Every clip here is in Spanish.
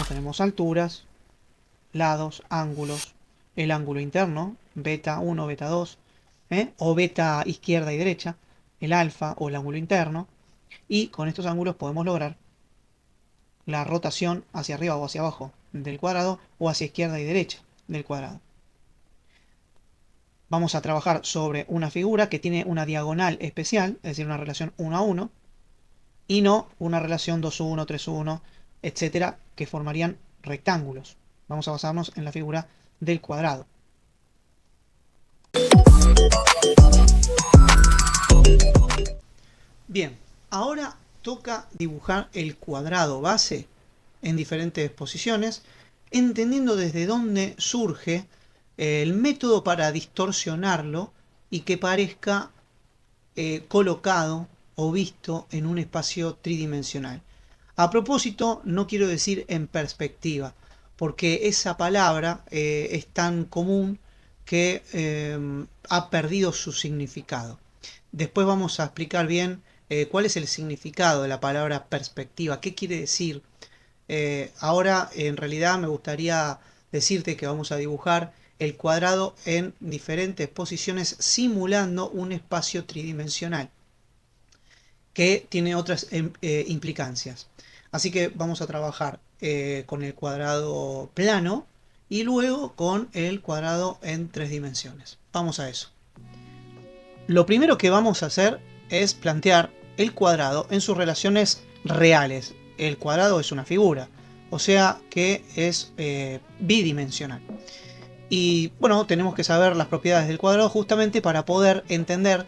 ejemplos tenemos alturas, lados, ángulos, el ángulo interno, beta 1, beta 2, o beta izquierda y derecha, el alfa o el ángulo interno, y con estos ángulos podemos lograr la rotación hacia arriba o hacia abajo del cuadrado o hacia izquierda y derecha del cuadrado. Vamos a trabajar sobre una figura que tiene una diagonal especial, es decir, una relación 1 a 1, y no una relación 2-1, 3-1, etcétera, que formarían rectángulos. Vamos a basarnos en la figura del cuadrado. Bien, ahora toca dibujar el cuadrado base en diferentes posiciones, entendiendo desde dónde surge el método para distorsionarlo y que parezca colocado o visto en un espacio tridimensional. A propósito, no quiero decir en perspectiva, porque esa palabra es tan común que ha perdido su significado. Después vamos a explicar bien cuál es el significado de la palabra perspectiva, qué quiere decir. Ahora, en realidad, me gustaría decirte que vamos a dibujar el cuadrado en diferentes posiciones simulando un espacio tridimensional que tiene otras implicancias. Así que vamos a trabajar con el cuadrado plano y luego con el cuadrado en 3 dimensiones. Vamos a eso. Lo primero que vamos a hacer es plantear el cuadrado en sus relaciones reales. El cuadrado es una figura, o sea que es bidimensional. Y bueno, tenemos que saber las propiedades del cuadrado justamente para poder entender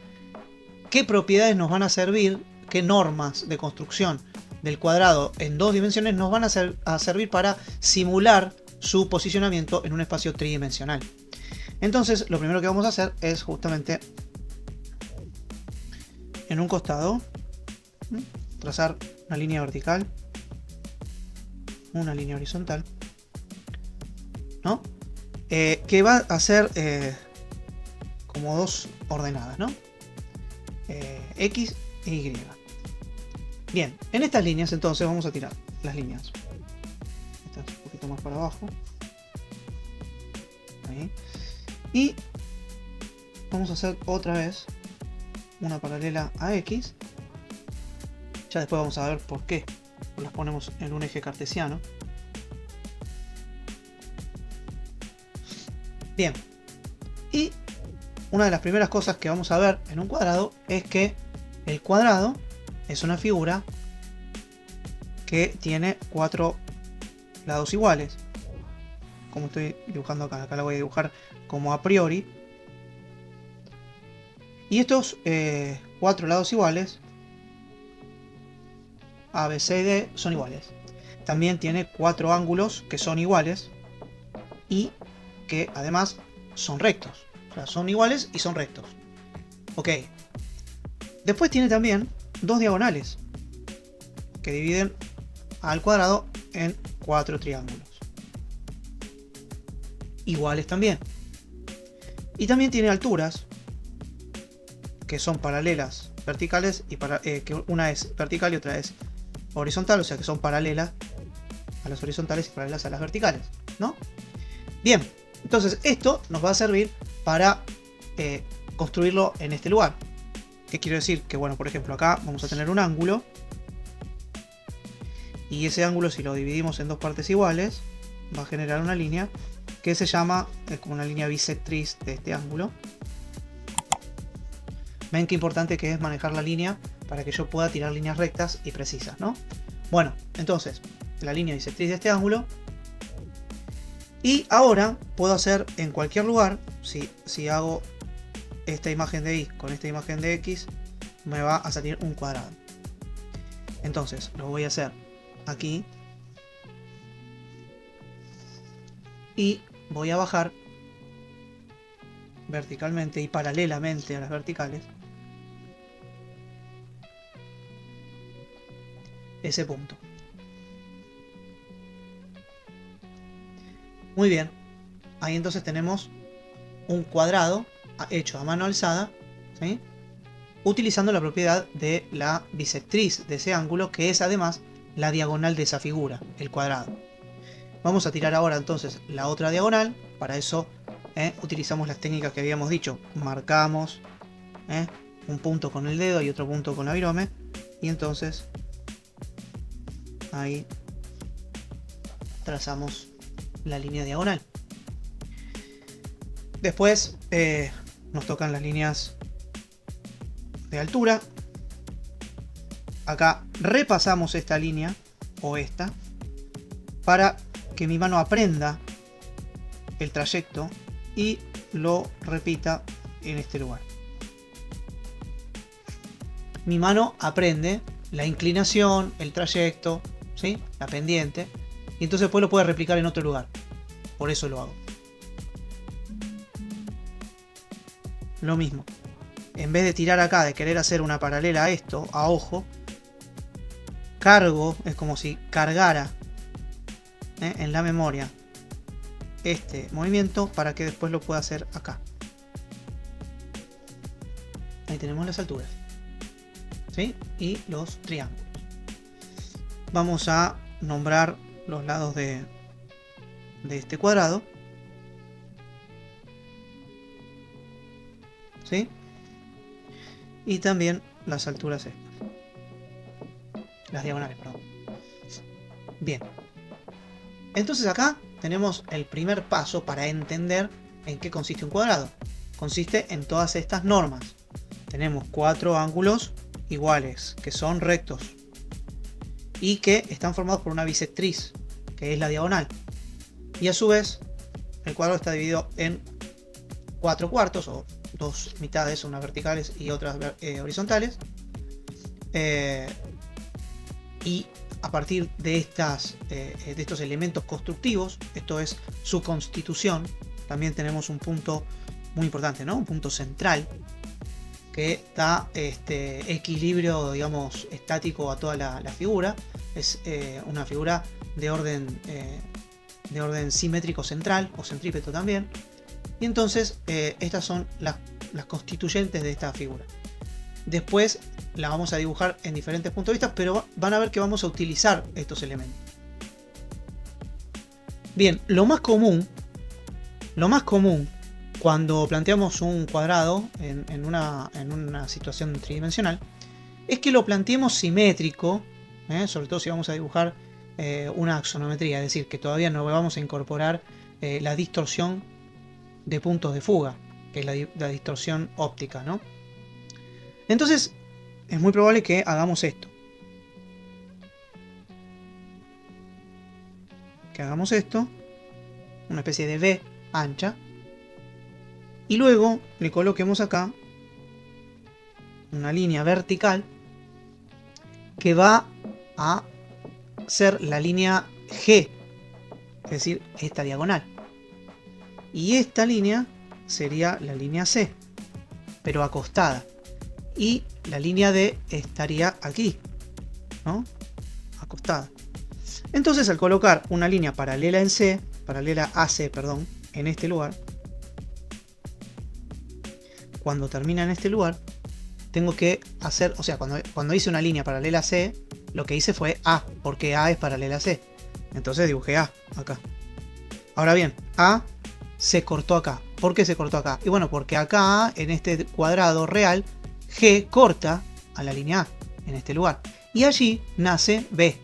qué propiedades nos van a servir, qué normas de construcción del cuadrado en 2 dimensiones nos van a servir para simular su posicionamiento en un espacio tridimensional. Entonces, lo primero que vamos a hacer es justamente en un costado trazar una línea vertical, una línea horizontal, ¿no? Que va a ser como 2 ordenadas, ¿no? X e Y. Bien, en estas líneas entonces vamos a tirar las líneas. Esta es un poquito más para abajo. Ahí. Y vamos a hacer otra vez una paralela a X. Ya después vamos a ver por qué las ponemos en un eje cartesiano. Bien. Y una de las primeras cosas que vamos a ver en un cuadrado es que el cuadrado es una figura que tiene 4 lados iguales. Como estoy dibujando acá. Acá la voy a dibujar como a priori. Y estos 4 lados iguales, A, B, C y D, son iguales. También tiene 4 ángulos que son iguales y que además son rectos. O sea, son iguales y son rectos. Ok. Después tiene también 2 diagonales que dividen al cuadrado en 4 triángulos. Iguales también. Y también tiene alturas que son paralelas verticales y que una es vertical y otra es horizontal, o sea que son paralelas a las horizontales y paralelas a las verticales, ¿no? Bien, entonces esto nos va a servir para construirlo en este lugar. ¿Qué quiero decir? Que bueno, por ejemplo acá vamos a tener un ángulo y ese ángulo, si lo dividimos en 2 partes iguales, va a generar una línea que se llama, es como una línea bisectriz de este ángulo. Ven qué importante que es manejar la línea para que yo pueda tirar líneas rectas y precisas, ¿no? Bueno, entonces, la línea bisectriz de este ángulo. Y ahora puedo hacer en cualquier lugar, si hago esta imagen de Y con esta imagen de X, me va a salir un cuadrado. Entonces, lo voy a hacer aquí. Y voy a bajar verticalmente y paralelamente a las verticales ese punto. Muy bien, ahí entonces tenemos un cuadrado hecho a mano alzada, ¿sí? Utilizando la propiedad de la bisectriz de ese ángulo, que es además la diagonal de esa figura, el cuadrado. Vamos a tirar ahora entonces la otra diagonal. Para eso utilizamos las técnicas que habíamos dicho. Marcamos un punto con el dedo y otro punto con la virome. Y entonces ahí trazamos la línea diagonal. Después nos tocan las líneas de altura. Acá repasamos esta línea o esta para que mi mano aprenda el trayecto y lo repita en este lugar. Mi mano aprende la inclinación, el trayecto, ¿sí? La pendiente, y entonces después lo puede replicar en otro lugar. Por eso lo hago. Lo mismo. En vez de tirar acá, de querer hacer una paralela a esto, a ojo, cargo, es como si cargara en la memoria este movimiento para que después lo pueda hacer acá. Ahí tenemos las alturas, ¿sí? Y los triángulos. Vamos a nombrar los lados de este cuadrado, ¿sí? Y también las alturas estas. Las diagonales, perdón. Bien. Entonces acá tenemos el primer paso para entender en qué consiste un cuadrado. Consiste en todas estas normas. Tenemos 4 ángulos iguales, que son rectos. Y que están formados por una bisectriz, que es la diagonal. Y a su vez, el cuadrado está dividido en 4 cuartos, o 2 mitades, unas verticales y otras horizontales. Y a partir de estos elementos constructivos, esto es su constitución, también tenemos un punto muy importante, ¿no? Un punto central que da equilibrio, digamos, estático a toda la figura. Es una figura de orden simétrico central o centrípeto también. Y entonces estas son las constituyentes de esta figura. Después la vamos a dibujar en diferentes puntos de vista, pero van a ver que vamos a utilizar estos elementos. Bien, lo más común cuando planteamos un cuadrado en una situación tridimensional es que lo planteemos simétrico, sobre todo si vamos a dibujar una axonometría, es decir, que todavía no vamos a incorporar la distorsión de puntos de fuga, que es la distorsión óptica, ¿no? Entonces es muy probable que hagamos esto. Una especie de V ancha. Y luego le coloquemos acá una línea vertical que va a ser la línea G, es decir, esta diagonal. Y esta línea sería la línea C, pero acostada. Y la línea D estaría aquí, ¿no? Acostada. Entonces, al colocar una línea paralela a C, perdón, en este lugar, cuando termina en este lugar, tengo que hacer, o sea, cuando hice una línea paralela a C, lo que hice fue A, porque A es paralela a C. Entonces dibujé A acá. Ahora bien, A se cortó acá. ¿Por qué se cortó acá? Y bueno, porque acá, en este cuadrado real, G corta a la línea A, en este lugar. Y allí nace B.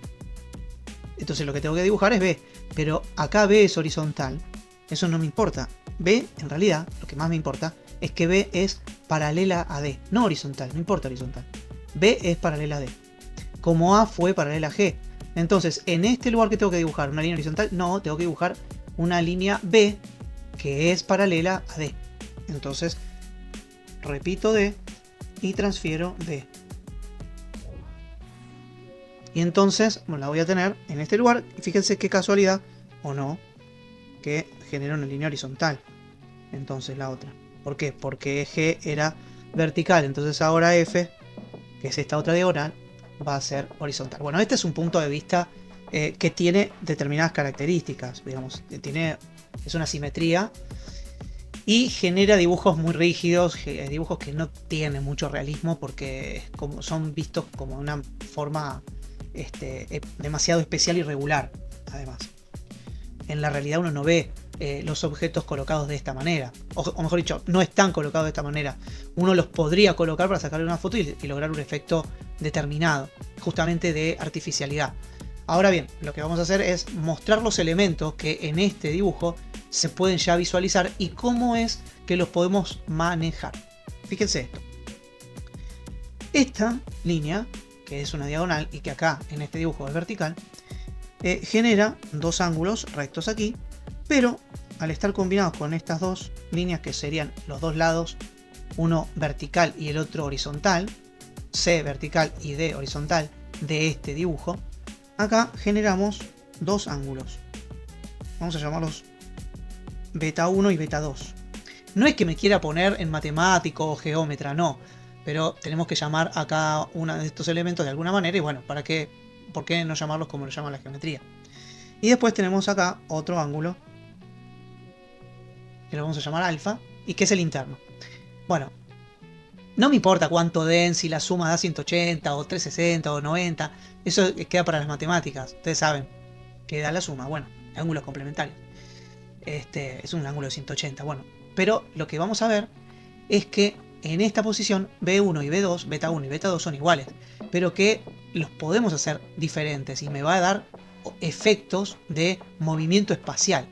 Entonces lo que tengo que dibujar es B. Pero acá B es horizontal. Eso no me importa. B, en realidad, lo que más me importa es que B es paralela a D. No horizontal, no importa horizontal. B es paralela a D. Como A fue paralela a G. Entonces, en este lugar que tengo que dibujar una línea horizontal, no, tengo que dibujar una línea B que es paralela a D. Entonces, repito D y transfiero D. Y entonces la voy a tener en este lugar. Y fíjense qué casualidad, o no, que genera una línea horizontal. Entonces la otra. ¿Por qué? Porque G era vertical. Entonces ahora F, que es esta otra diagonal, va a ser horizontal. Bueno, este es un punto de vista que tiene determinadas características. Digamos, es una simetría. Y genera dibujos muy rígidos, dibujos que no tienen mucho realismo porque son vistos como una forma demasiado especial y regular, además. en la realidad uno no ve los objetos colocados de esta manera. O mejor dicho, no están colocados de esta manera. Uno los podría colocar para sacarle una foto y lograr un efecto determinado, justamente de artificialidad. Ahora bien, lo que vamos a hacer es mostrar los elementos que en este dibujo se pueden ya visualizar y cómo es que los podemos manejar. Fíjense esto. Esta línea, que es una diagonal y que acá en este dibujo es vertical, genera dos ángulos rectos aquí, pero al estar combinados con estas dos líneas que serían los dos lados, uno vertical y el otro horizontal, C vertical y D horizontal de este dibujo, acá generamos dos ángulos. Vamos a llamarlos beta 1 y beta 2. No es que me quiera poner en matemático o geómetra, no. Pero tenemos que llamar a cada uno de estos elementos de alguna manera. Y bueno, ¿por qué no llamarlos como lo llama la geometría? Y después tenemos acá otro ángulo, que lo vamos a llamar alfa, y que es el interno. Bueno, no me importa cuánto den, si la suma da 180 o 360 o 90. Eso queda para las matemáticas. Ustedes saben que da la suma. Bueno, ángulos complementarios. Es un ángulo de 180. Bueno, pero lo que vamos a ver es que en esta posición B1 y B2, beta 1 y beta 2 son iguales, pero que los podemos hacer diferentes y me va a dar efectos de movimiento espacial.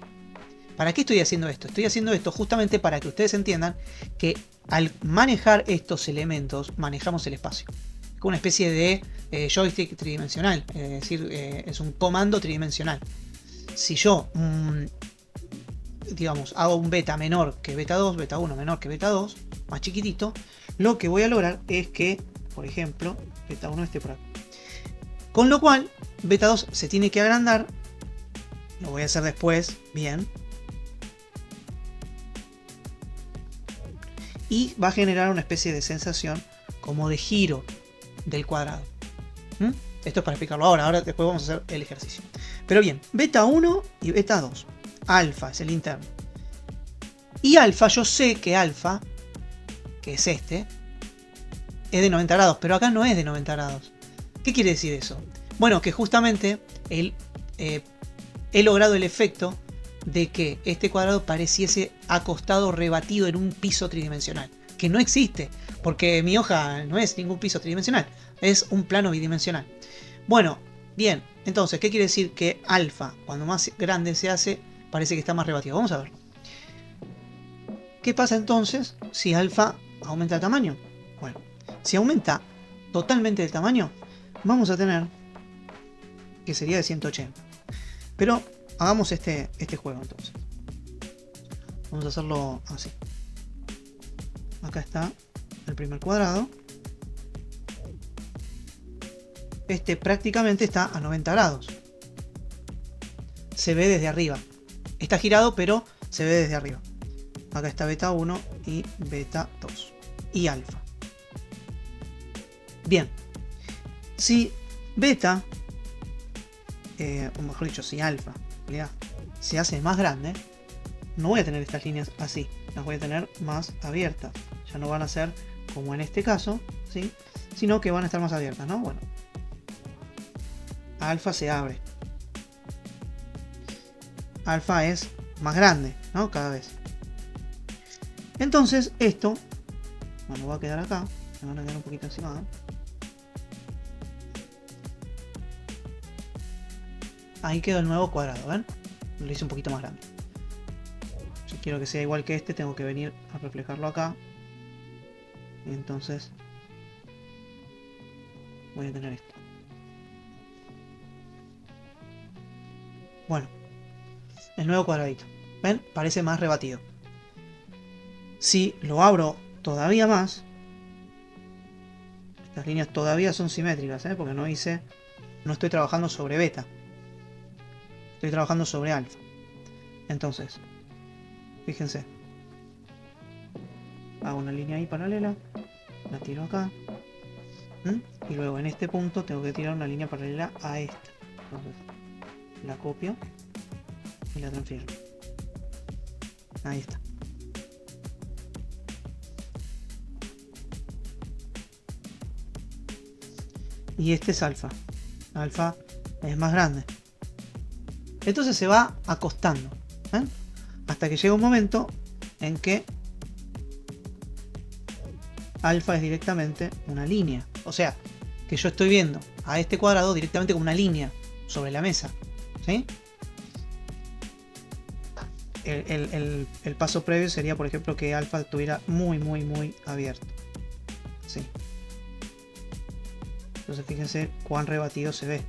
¿Para qué estoy haciendo esto? Estoy haciendo esto justamente para que ustedes entiendan que al manejar estos elementos manejamos el espacio. Es una especie de joystick tridimensional, es decir, es un comando tridimensional. Si yo digamos, hago un beta menor que beta 2, beta 1 menor que beta 2, más chiquitito, lo que voy a lograr es que, por ejemplo, beta 1 esté por acá. Con lo cual, beta 2 se tiene que agrandar, lo voy a hacer después, bien. Y va a generar una especie de sensación como de giro del cuadrado. Esto es para explicarlo ahora después vamos a hacer el ejercicio. Pero bien, beta 1 y beta 2. Alfa es el interno. Y alfa, yo sé que alfa, que es este, es de 90 grados, pero acá no es de 90 grados. ¿Qué quiere decir eso? Bueno, que justamente he logrado el efecto de que este cuadrado pareciese acostado, rebatido en un piso tridimensional, que no existe, porque mi hoja no es ningún piso tridimensional, es un plano bidimensional. Bueno, bien, entonces, ¿qué quiere decir? Que alfa, cuando más grande se hace, parece que está más rebatido. Vamos a ver. ¿Qué pasa entonces si alfa aumenta el tamaño? Bueno, si aumenta totalmente el tamaño, vamos a tener que sería de 180. Pero hagamos este juego entonces. Vamos a hacerlo así. Acá está el primer cuadrado. Este prácticamente está a 90 grados. Se ve desde arriba. Está girado, pero se ve desde arriba. Acá está beta 1 y beta 2. Y alfa. Bien. Si beta, o mejor dicho, si alfa se hace más grande, no voy a tener estas líneas así. Las voy a tener más abiertas. Ya no van a ser como en este caso, ¿sí? Sino que van a estar más abiertas, ¿no? Bueno. Alfa se abre. Alfa es más grande, ¿no? Cada vez. Entonces esto, bueno, va a quedar acá. Me van a quedar un poquito encima, ¿no? Ahí quedó el nuevo cuadrado, ¿ven? Lo hice un poquito más grande. Si quiero que sea igual que este, tengo que venir a reflejarlo acá. Y entonces voy a tener esto. Bueno, el nuevo cuadradito. ¿Ven? Parece más rebatido. Si lo abro todavía más, estas líneas todavía son simétricas, ¿eh? Porque no estoy trabajando sobre beta. Estoy trabajando sobre alfa. Entonces, fíjense. Hago una línea ahí paralela. La tiro acá. Y luego en este punto tengo que tirar una línea paralela a esta. Entonces, la copio y la transfiero. Ahí está. Y este es alfa. Alfa es más grande. Entonces se va acostando, ¿eh? Hasta que llega un momento en que alfa es directamente una línea. O sea, que yo estoy viendo a este cuadrado directamente como una línea sobre la mesa, ¿sí? El paso previo sería, por ejemplo, que alfa estuviera muy abierto, ¿sí? Entonces fíjense cuán rebatido se ve.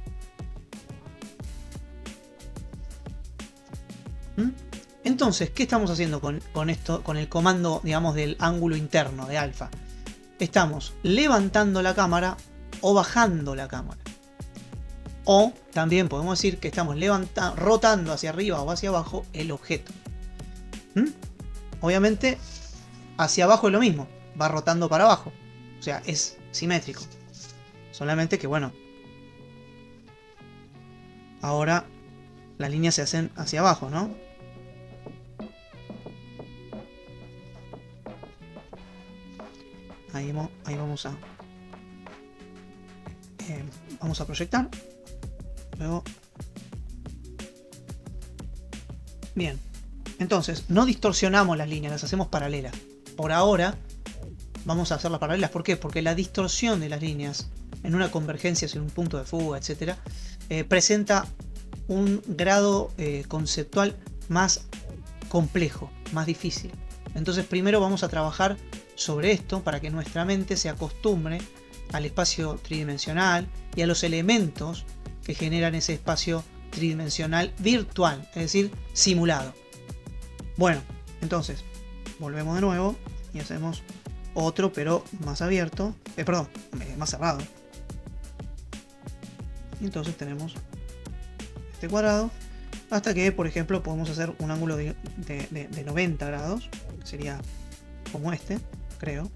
Entonces, ¿qué estamos haciendo con esto, con el comando, digamos, del ángulo interno de alfa? Estamos levantando la cámara o bajando la cámara. O también podemos decir que estamos rotando hacia arriba o hacia abajo el objeto. Obviamente, hacia abajo es lo mismo, va rotando para abajo. O sea, es simétrico. Solamente que, bueno, ahora las líneas se hacen hacia abajo, ¿no? Ahí vamos a proyectar. Luego. Bien. Entonces, no distorsionamos las líneas, las hacemos paralelas. Por ahora, vamos a hacerlas paralelas. ¿Por qué? Porque la distorsión de las líneas en una convergencia hacia un punto de fuga, etc., presenta un grado conceptual más complejo, más difícil. Entonces, primero vamos a trabajar sobre esto para que nuestra mente se acostumbre al espacio tridimensional y a los elementos que generan ese espacio tridimensional virtual, es decir, simulado. Bueno, entonces volvemos de nuevo y hacemos otro, pero más abierto, más cerrado. Y entonces tenemos este cuadrado hasta que, por ejemplo, podemos hacer un ángulo de 90 grados, que sería como este, creo.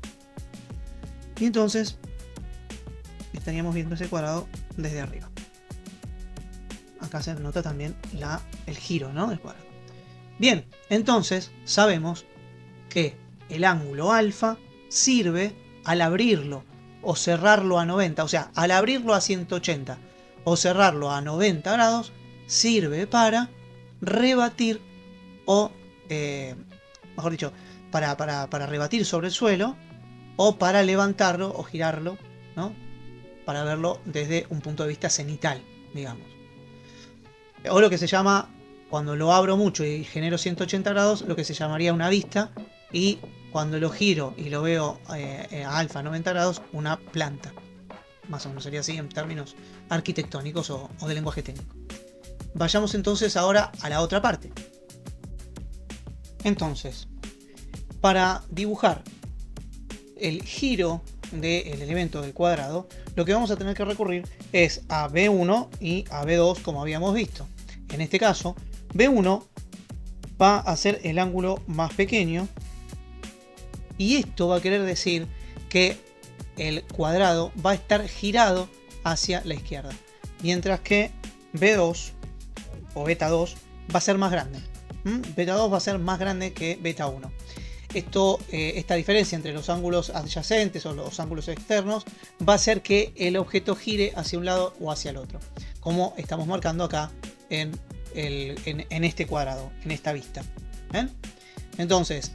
Y entonces estaríamos viendo ese cuadrado desde arriba. Acá se nota también el giro, ¿no?, del cuadrado. Bien, entonces sabemos que el ángulo alfa sirve al abrirlo o cerrarlo a 90, o sea, al abrirlo a 180 o cerrarlo a 90 grados, sirve para rebatir o, mejor dicho, para rebatir sobre el suelo o para levantarlo o girarlo, ¿no?, para verlo desde un punto de vista cenital, digamos. O lo que se llama, cuando lo abro mucho y genero 180 grados, lo que se llamaría una vista, y cuando lo giro y lo veo a alfa 90 grados, una planta. Más o menos sería así en términos arquitectónicos o de lenguaje técnico. Vayamos entonces ahora a la otra parte. Entonces, para dibujar el giro del elemento del cuadrado, lo que vamos a tener que recurrir es a B1 y a B2, como habíamos visto. En este caso, B1 va a ser el ángulo más pequeño, y esto va a querer decir que el cuadrado va a estar girado hacia la izquierda, mientras que B2 o beta 2 va a ser más grande. Beta 2 va a ser más grande que beta 1. Esta diferencia entre los ángulos adyacentes o los ángulos externos va a hacer que el objeto gire hacia un lado o hacia el otro, como estamos marcando acá en este cuadrado, en esta vista. Entonces,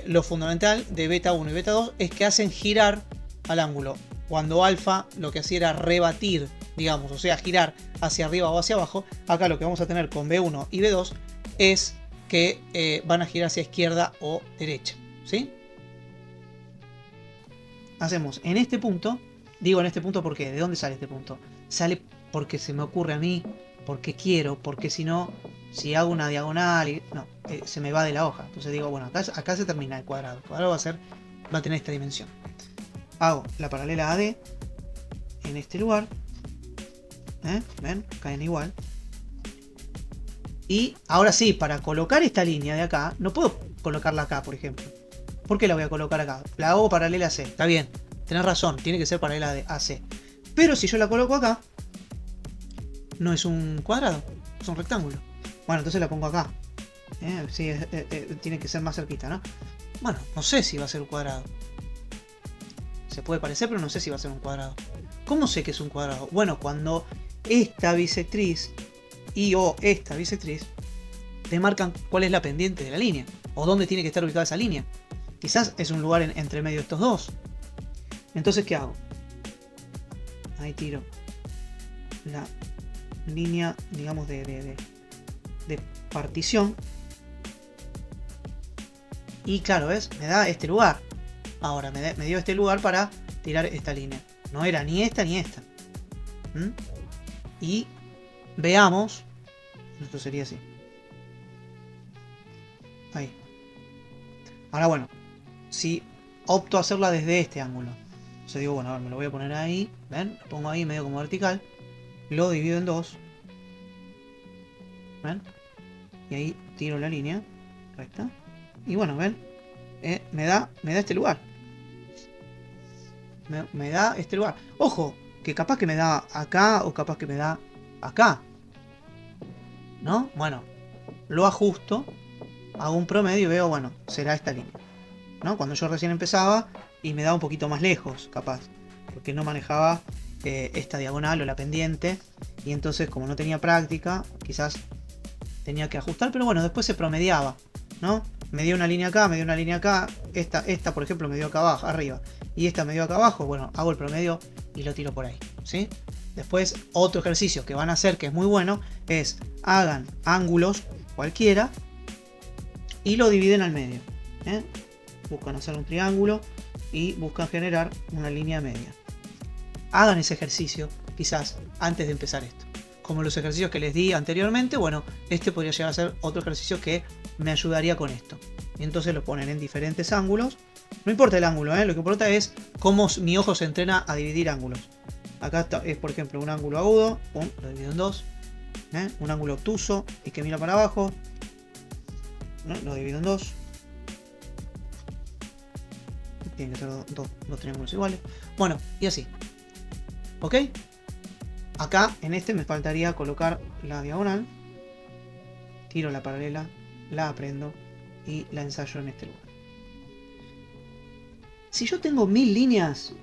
lo fundamental de beta 1 y beta 2 es que hacen girar al ángulo. Cuando alfa lo que hacía era rebatir, digamos, o sea, girar hacia arriba o hacia abajo, acá lo que vamos a tener con B1 y B2 es que van a girar hacia izquierda o derecha, ¿sí? Hacemos en este punto, digo en este punto porque, ¿de dónde sale este punto? Sale porque se me ocurre a mí, porque quiero, porque si no, si hago una diagonal, se me va de la hoja. Entonces digo, bueno, acá se termina el cuadrado. El cuadrado va a tener esta dimensión. Hago la paralela AD en este lugar. ¿Ven? Caen igual. Y ahora sí, para colocar esta línea de acá, no puedo colocarla acá, por ejemplo. ¿Por qué la voy a colocar acá? La hago paralela a C. Está bien, tenés razón, tiene que ser paralela a C. Pero si yo la coloco acá, no es un cuadrado, es un rectángulo. Bueno, entonces la pongo acá. Sí, tiene que ser más cerquita, ¿no? Bueno, no sé si va a ser un cuadrado. Se puede parecer, pero no sé si va a ser un cuadrado. ¿Cómo sé que es un cuadrado? Bueno, cuando esta bisectriz y o esta bisectriz te marcan cuál es la pendiente de la línea o dónde tiene que estar ubicada esa línea. Quizás es un lugar entre medio de estos dos. Entonces, ¿qué hago? Ahí tiro la línea, digamos, de partición. Y claro, ¿ves? Me da este lugar. Ahora me dio este lugar para tirar esta línea. No era ni esta ni esta. Y veamos. Esto sería así. Ahí. Ahora bueno. Si opto a hacerla desde este ángulo. Entonces digo, bueno, a ver, me lo voy a poner ahí. ¿Ven? Lo pongo ahí medio como vertical. Lo divido en dos. ¿Ven? Y ahí tiro la línea recta. Y bueno, ¿ven? Me da este lugar. Me da este lugar. Ojo, que capaz que me da acá o capaz que me da acá. ¿No? Bueno, lo ajusto. Hago un promedio y veo, bueno, será esta línea. ¿No? Cuando yo recién empezaba y me daba un poquito más lejos, capaz. Porque no manejaba esta diagonal o la pendiente. Y entonces, como no tenía práctica, quizás tenía que ajustar. Pero bueno, después se promediaba, ¿no? Me dio una línea acá, me dio una línea acá. Esta por ejemplo, me dio acá abajo, arriba. Y esta me dio acá abajo. Bueno, hago el promedio y lo tiro por ahí, ¿sí? Después, otro ejercicio que van a hacer, que es muy bueno, es hagan ángulos cualquiera y lo dividen al medio. Buscan hacer un triángulo y buscan generar una línea media. Hagan ese ejercicio, quizás, antes de empezar esto. Como los ejercicios que les di anteriormente, bueno, este podría llegar a ser otro ejercicio que me ayudaría con esto. Y entonces lo ponen en diferentes ángulos. No importa el ángulo, lo que importa es cómo mi ojo se entrena a dividir ángulos. Acá es, por ejemplo, un ángulo agudo, lo divido en dos. Un ángulo obtuso y que mira para abajo, lo divido en dos. Tienen que ser dos triángulos iguales. Bueno, y así. ¿Ok? Acá, en este, me faltaría colocar la diagonal. Tiro la paralela, la aprendo y la ensayo en este lugar. Si yo tengo 1000 líneas,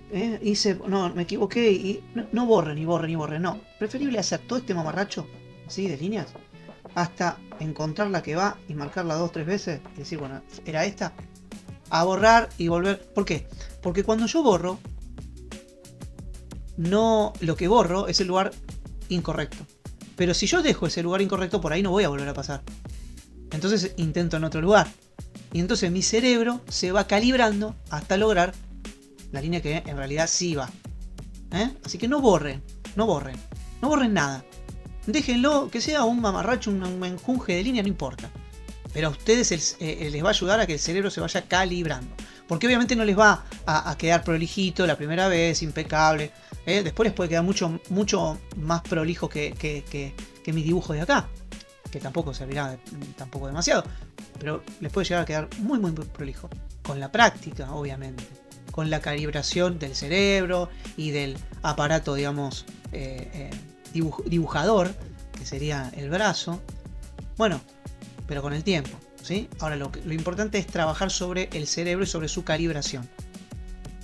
no, me equivoqué y no borre, ni borre, ni borre, no. Preferible hacer todo este mamarracho, ¿sí? De líneas, hasta encontrar la que va y marcarla 2 o 3 veces y decir, bueno, era esta. A borrar y volver. ¿Por qué? Porque cuando yo borro, no, lo que borro es el lugar incorrecto. Pero si yo dejo ese lugar incorrecto, por ahí no voy a volver a pasar. Entonces intento en otro lugar. Y entonces mi cerebro se va calibrando hasta lograr la línea que en realidad sí va. Así que no borren, no borren. No borren nada. Déjenlo, que sea un mamarracho, un menjunje de línea, no importa. Pero a ustedes les va a ayudar a que el cerebro se vaya calibrando. Porque obviamente no les va a quedar prolijito la primera vez, impecable. Después les puede quedar mucho más prolijo que mis dibujos de acá. Que tampoco servirá tampoco demasiado. Pero les puede llegar a quedar muy prolijo. Con la práctica, obviamente. Con la calibración del cerebro y del aparato, digamos, dibujador, que sería el brazo. Bueno, pero con el tiempo, ¿sí? Ahora lo importante es trabajar sobre el cerebro y sobre su calibración.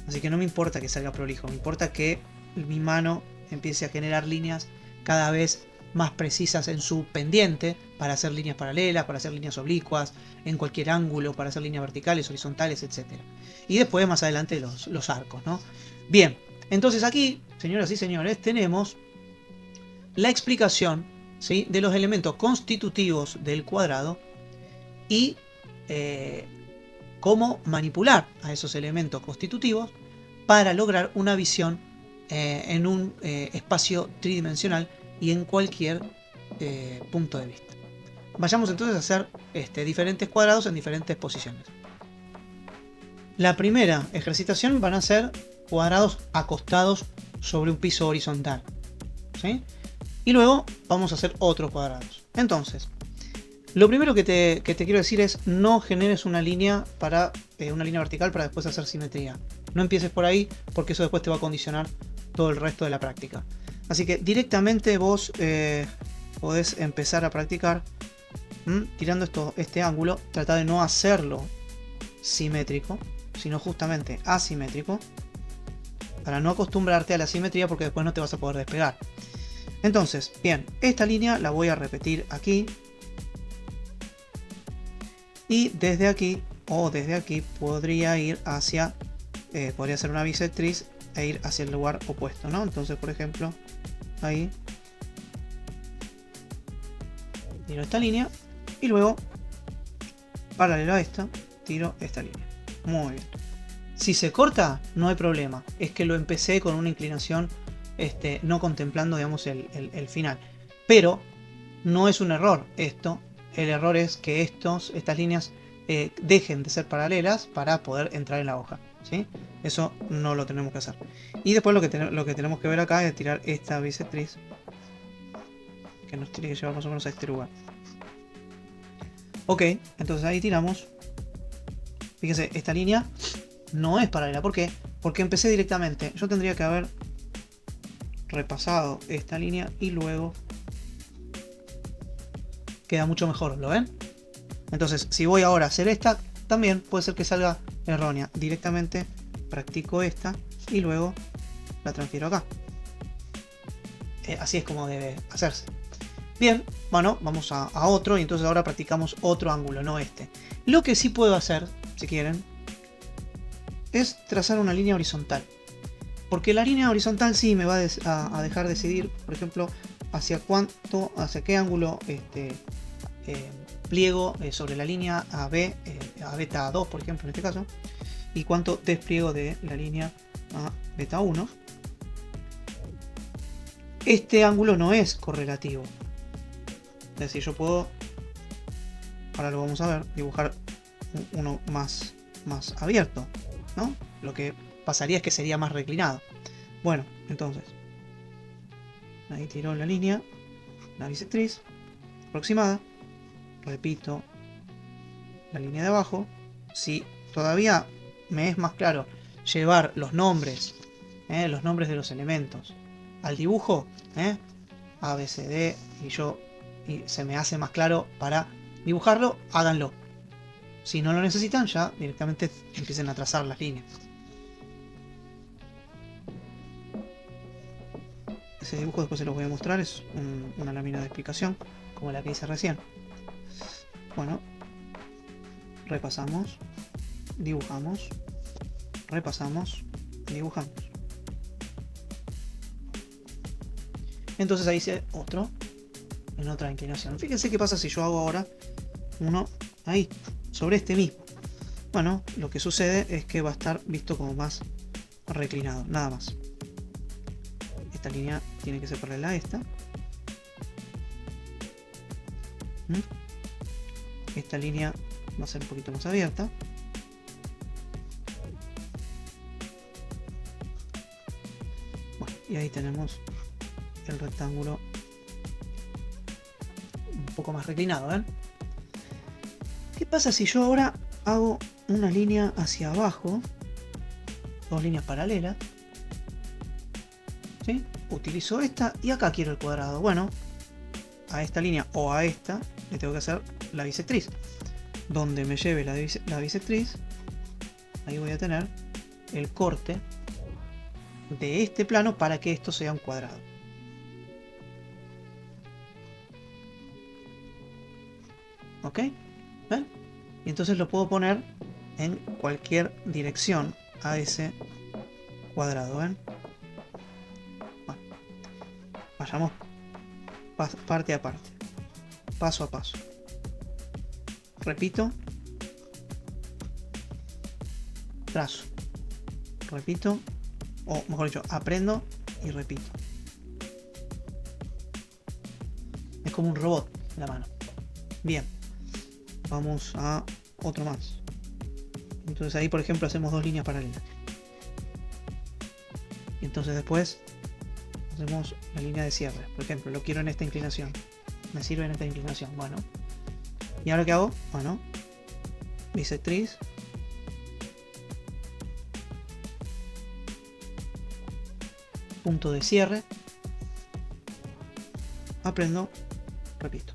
Así que no me importa que salga prolijo, me importa que mi mano empiece a generar líneas cada vez más precisas en su pendiente, para hacer líneas paralelas, para hacer líneas oblicuas, en cualquier ángulo, para hacer líneas verticales, horizontales, etc. Y después más adelante los arcos, ¿no? Bien, entonces aquí, señoras y señores, tenemos la explicación, ¿sí?, de los elementos constitutivos del cuadrado y cómo manipular a esos elementos constitutivos para lograr una visión en un espacio tridimensional y en cualquier punto de vista. Vayamos entonces a hacer diferentes cuadrados en diferentes posiciones. La primera ejercitación van a ser cuadrados acostados sobre un piso horizontal, ¿sí? Y luego vamos a hacer otros cuadrados. Entonces, lo primero que te quiero decir es: no generes una línea vertical para después hacer simetría. No empieces por ahí, porque eso después te va a condicionar todo el resto de la práctica. Así que directamente vos podés empezar a practicar tirando este ángulo. Trata de no hacerlo simétrico, sino justamente asimétrico, para no acostumbrarte a la simetría, porque después no te vas a poder despegar. Entonces, bien, esta línea la voy a repetir aquí. Y desde aquí, o desde aquí, podría ir hacia, podría ser una bisectriz e ir hacia el lugar opuesto, ¿no? Entonces, por ejemplo, ahí tiro esta línea y luego, paralelo a esta, tiro esta línea. Muy bien. Si se corta, no hay problema. Es que lo empecé con una inclinación no contemplando, digamos, el final. Pero no es un error esto. El error es que estas líneas dejen de ser paralelas para poder entrar en la hoja, ¿sí? Eso no lo tenemos que hacer. Y después lo que tenemos que ver acá es tirar esta bisectriz, que nos tiene que llevar más o menos a este lugar. Ok, entonces ahí tiramos. Fíjense, esta línea no es paralela. ¿Por qué? Porque empecé directamente. Yo tendría que haber repasado esta línea y luego queda mucho mejor, ¿lo ven? Entonces, si voy ahora a hacer esta, también puede ser que salga errónea. Directamente practico esta y luego la transfiero acá. Así es como debe hacerse. Bien, bueno, vamos a otro y entonces ahora practicamos otro ángulo, no este. Lo que sí puedo hacer, si quieren, es trazar una línea horizontal. Porque la línea horizontal sí me va a dejar decidir, por ejemplo, hacia qué ángulo pliego sobre la línea AB, a beta 2, por ejemplo, en este caso, y cuánto despliego de la línea a beta 1. Este ángulo no es correlativo. Es decir, yo puedo, ahora lo vamos a ver, dibujar uno más abierto, ¿no? Lo que pasaría es que sería más reclinado. Bueno, entonces, ahí tiro la línea, la bisectriz aproximada, repito la línea de abajo. Si todavía me es más claro llevar los nombres de los elementos al dibujo, A, B, C, D, y se me hace más claro para dibujarlo, háganlo. Si no lo necesitan, ya directamente empiecen a trazar las líneas. Ese dibujo después se los voy a mostrar, es una lámina de explicación, como la que hice recién. Bueno, repasamos, dibujamos, repasamos, dibujamos. Entonces ahí hice otro, en otra inclinación. Fíjense qué pasa si yo hago ahora uno ahí, sobre este mismo. Bueno, lo que sucede es que va a estar visto como más reclinado, nada más. Esta línea tiene que ser paralela a esta. Esta línea va a ser un poquito más abierta. Bueno, y ahí tenemos el rectángulo un poco más reclinado, ¿ven? ¿Qué pasa si yo ahora hago una línea hacia abajo? Dos líneas paralelas. ¿Sí? Utilizo esta y acá quiero el cuadrado. Bueno, a esta línea o a esta le tengo que hacer la bisectriz. Donde me lleve la bisectriz, ahí voy a tener el corte de este plano para que esto sea un cuadrado. ¿Ok? ¿Ven? Y entonces lo puedo poner en cualquier dirección a ese cuadrado. ¿Ven? Bueno, vayamos parte a parte, paso a paso. Repito, trazo, repito, o mejor dicho, aprendo y repito. Es como un robot en la mano. Bien, vamos a otro más. Entonces ahí, por ejemplo, hacemos dos líneas paralelas. Y entonces después hacemos la línea de cierre. Por ejemplo, lo quiero en esta inclinación. Me sirve en esta inclinación. Bueno. ¿Y ahora qué hago? Bueno, bisectriz. Punto de cierre. Aprendo. Repito.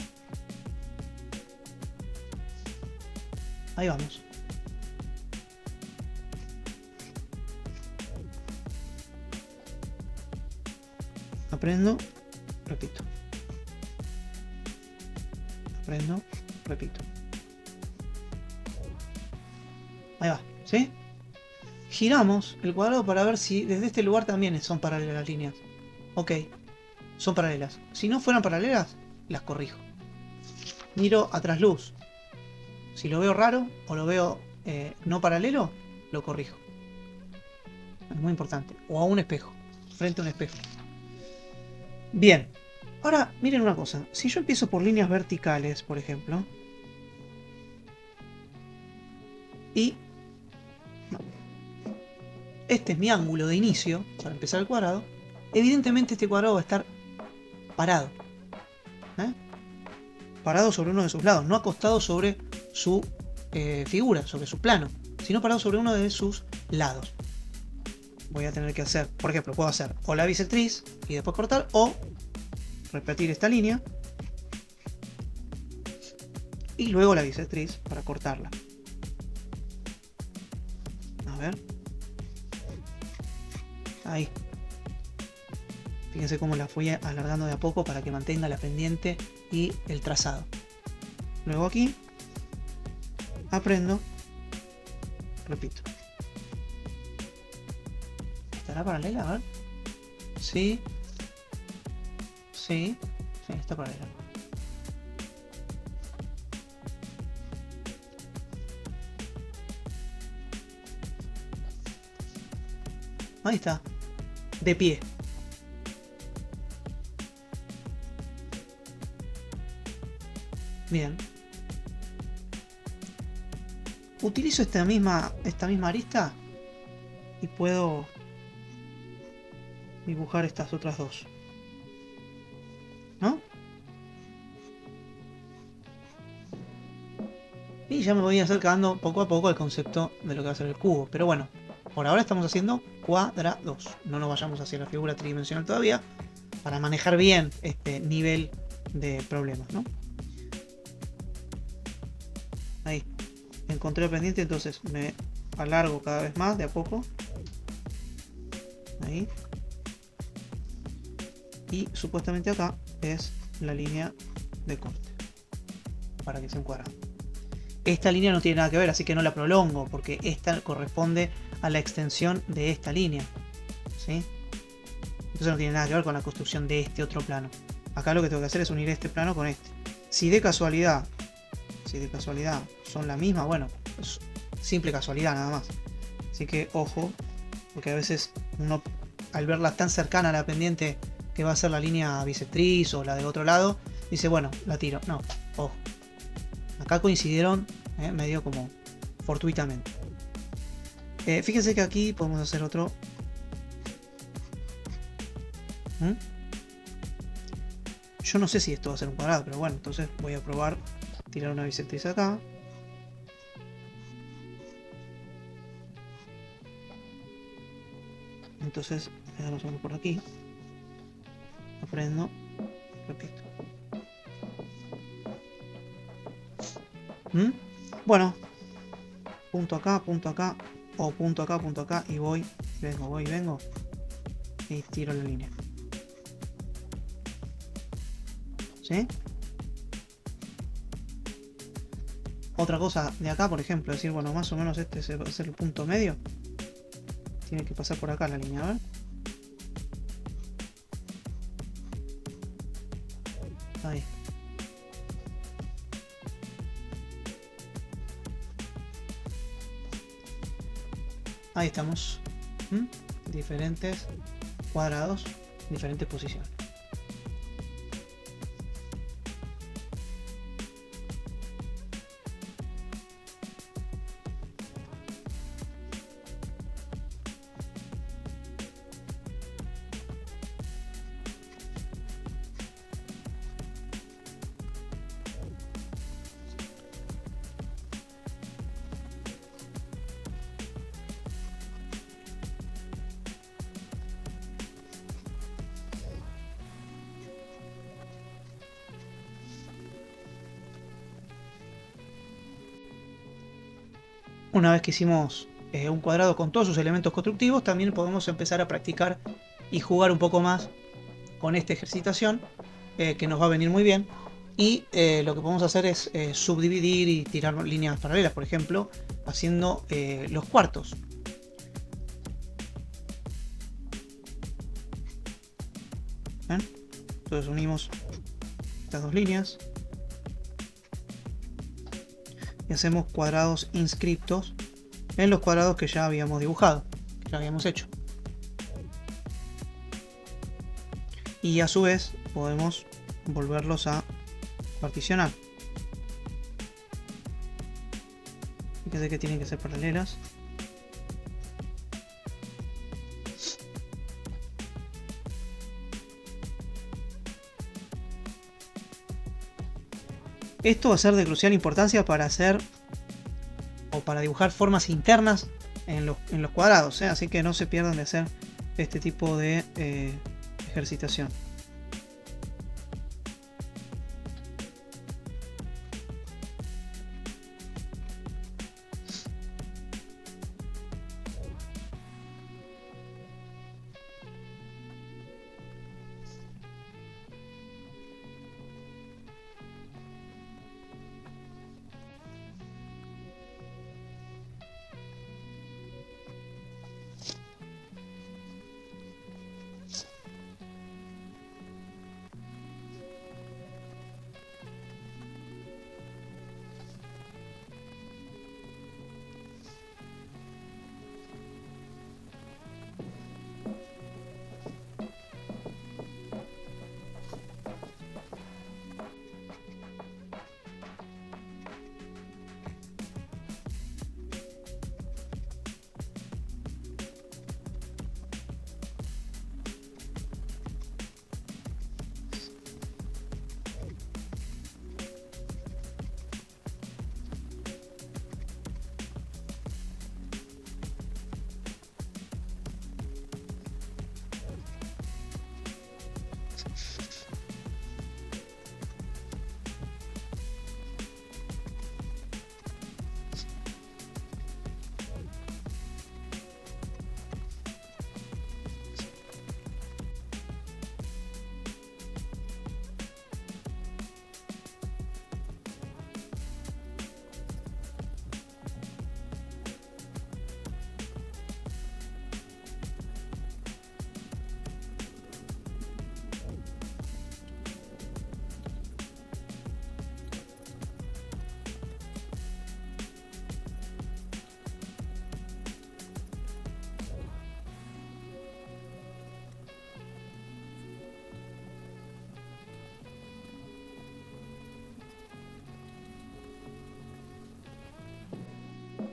Ahí vamos. Aprendo. repito. Aprendo, repito. Ahí va, ¿sí? Giramos el cuadrado para ver si desde este lugar también son paralelas las líneas. Ok, son paralelas. Si no fueran paralelas, las corrijo. Miro a trasluz. Si lo veo raro o lo veo no paralelo, lo corrijo. Es muy importante. O a un espejo, frente a un espejo. Bien. Ahora, miren una cosa. Si yo empiezo por líneas verticales, por ejemplo, y este es mi ángulo de inicio para empezar el cuadrado, evidentemente este cuadrado va a estar parado. Parado sobre uno de sus lados, no acostado sobre su figura, sobre su plano, sino parado sobre uno de sus lados. Voy a tener que hacer, por ejemplo, puedo hacer o la bisectriz y después cortar, o repetir esta línea y luego la bisectriz para cortarla. A ver. Ahí. Fíjense cómo la fui alargando de a poco para que mantenga la pendiente y el trazado. Luego aquí aprendo, repito. ¿Estará paralela? A ver. Sí. Sí. Sí, está paralela. Ahí está. De pie. Bien. Utilizo esta misma arista y puedo dibujar estas otras dos. ¿No? Y ya me voy acercando poco a poco al concepto de lo que va a ser el cubo. Pero bueno, por ahora estamos haciendo cuadrados. No nos vayamos hacia la figura tridimensional todavía para manejar bien este nivel de problemas, ¿no? Ahí. Encontré el pendiente, entonces me alargo cada vez más de a poco. Ahí. Y supuestamente acá es la línea de corte. Para que sea un cuadrado. Esta línea no tiene nada que ver, así que no la prolongo, porque esta corresponde a la extensión de esta línea. ¿Sí? Entonces no tiene nada que ver con la construcción de este otro plano. Acá lo que tengo que hacer es unir este plano con este. Si de casualidad son la misma, bueno, es simple casualidad nada más. Así que ojo, porque a veces uno al verla tan cercana a la pendiente que va a ser la línea bisectriz o la de otro lado, dice bueno, la tiro. No, ojo. Acá coincidieron medio como fortuitamente. Fíjense que aquí podemos hacer otro. Yo no sé si esto va a ser un cuadrado, pero bueno, entonces voy a probar tirar una bisectriz acá. Entonces le damos uno por aquí. Aprendo, repito. Bueno, punto acá, o punto acá, y voy, vengo, y tiro la línea. ¿Sí? Otra cosa de acá, por ejemplo, decir, bueno, más o menos este va a ser el punto medio. Tiene que pasar por acá la línea, a ver. Ahí. Ahí estamos. Diferentes cuadrados, diferentes posiciones. Una vez que hicimos un cuadrado con todos sus elementos constructivos, también podemos empezar a practicar y jugar un poco más con esta ejercitación que nos va a venir muy bien. Y lo que podemos hacer es subdividir y tirar líneas paralelas, por ejemplo, haciendo los cuartos. ¿Ven? Entonces unimos estas dos líneas y hacemos cuadrados inscriptos en los cuadrados que ya habíamos dibujado, que ya habíamos hecho. Y a su vez podemos volverlos a particionar. Fíjense que tienen que ser paralelas. Esto va a ser de crucial importancia para hacer o para dibujar formas internas en los cuadrados, ¿eh? Así que no se pierdan de hacer este tipo de ejercitación.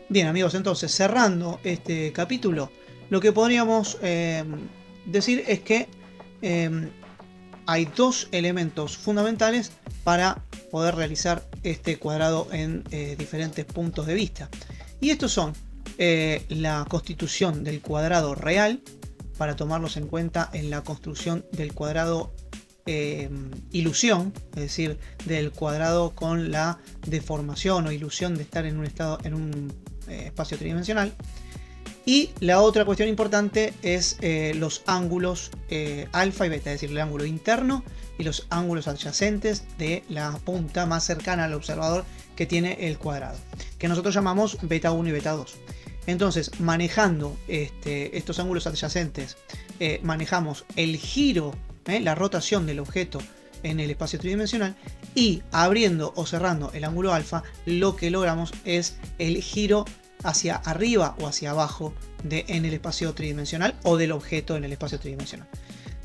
Bien, amigos, entonces cerrando este capítulo, lo que podríamos decir es que hay dos elementos fundamentales para poder realizar este cuadrado en diferentes puntos de vista. Y estos son la constitución del cuadrado real, para tomarlos en cuenta en la construcción del cuadrado ilusión, es decir, del cuadrado con la deformación o ilusión de estar en un estado, en un espacio tridimensional. Y la otra cuestión importante es los ángulos alfa y beta, es decir, el ángulo interno y los ángulos adyacentes de la punta más cercana al observador que tiene el cuadrado, que nosotros llamamos beta 1 y beta 2. Entonces, manejando estos ángulos adyacentes, manejamos el giro, la rotación del objeto en el espacio tridimensional, y abriendo o cerrando el ángulo alfa, lo que logramos es el giro hacia arriba o hacia abajo en el espacio tridimensional o del objeto en el espacio tridimensional.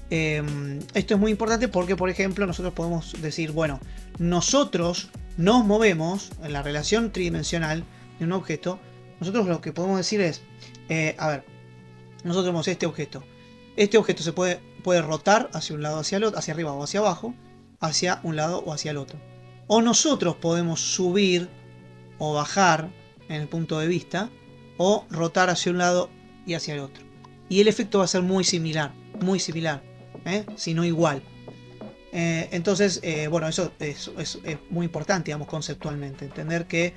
Esto es muy importante porque, por ejemplo, nosotros podemos decir, bueno, nosotros nos movemos en la relación tridimensional de un objeto. Nosotros lo que podemos decir es, a ver, nosotros tenemos este objeto. Este objeto se puede rotar hacia un lado, hacia el otro, hacia arriba o hacia abajo, hacia un lado o hacia el otro. O nosotros podemos subir o bajar en el punto de vista, o rotar hacia un lado y hacia el otro. Y el efecto va a ser muy similar, si no igual. Entonces, bueno, eso es muy importante, digamos, conceptualmente. Entender que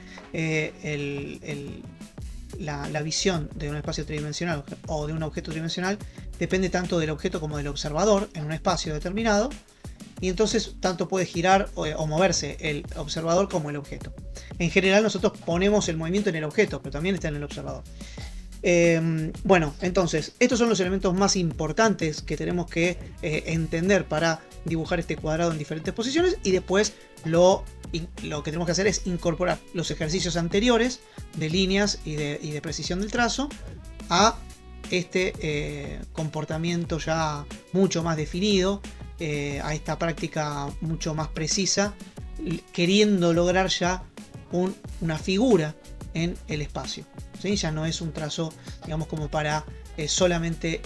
la visión de un espacio tridimensional o de un objeto tridimensional depende tanto del objeto como del observador en un espacio determinado. y entonces tanto puede girar o moverse el observador como el objeto. En general nosotros ponemos el movimiento en el objeto, pero también está en el observador. Bueno, entonces, estos son los elementos más importantes que tenemos que entender para dibujar este cuadrado en diferentes posiciones, y después lo que tenemos que hacer es incorporar los ejercicios anteriores de líneas y de precisión del trazo a este comportamiento ya mucho más definido, a esta práctica mucho más precisa, queriendo lograr ya una figura en el espacio. ¿Sí? Ya no es un trazo, digamos, como para solamente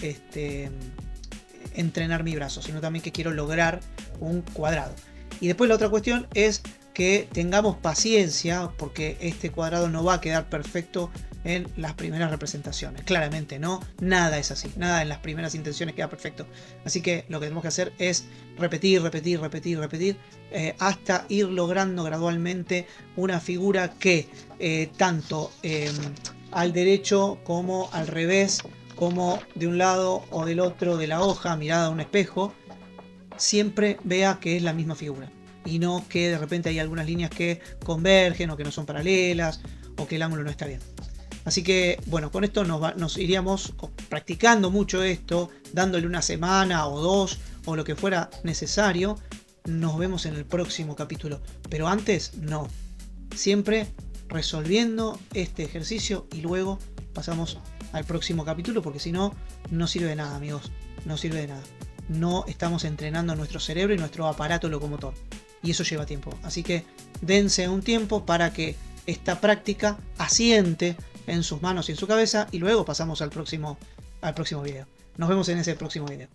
entrenar mi brazo, sino también que quiero lograr un cuadrado. Y después la otra cuestión es que tengamos paciencia, porque este cuadrado no va a quedar perfecto en las primeras representaciones. Claramente no, nada es así, nada en las primeras intenciones queda perfecto. Así que lo que tenemos que hacer es repetir, hasta ir logrando gradualmente una figura que tanto al derecho como al revés, como de un lado o del otro de la hoja, mirada a un espejo, siempre vea que es la misma figura, y no que de repente hay algunas líneas que convergen o que no son paralelas o que el ángulo no está bien. Así que bueno, con esto nos iríamos practicando mucho esto, dándole una semana o dos o lo que fuera necesario. Nos vemos en el próximo capítulo, pero antes no, siempre resolviendo este ejercicio y luego pasamos al próximo capítulo, porque si no, no sirve de nada, amigos, no sirve de nada. No estamos entrenando nuestro cerebro y nuestro aparato locomotor, y eso lleva tiempo. Así que dense un tiempo para que esta práctica asiente en sus manos y en su cabeza, y luego pasamos al próximo video. Nos vemos en ese próximo video.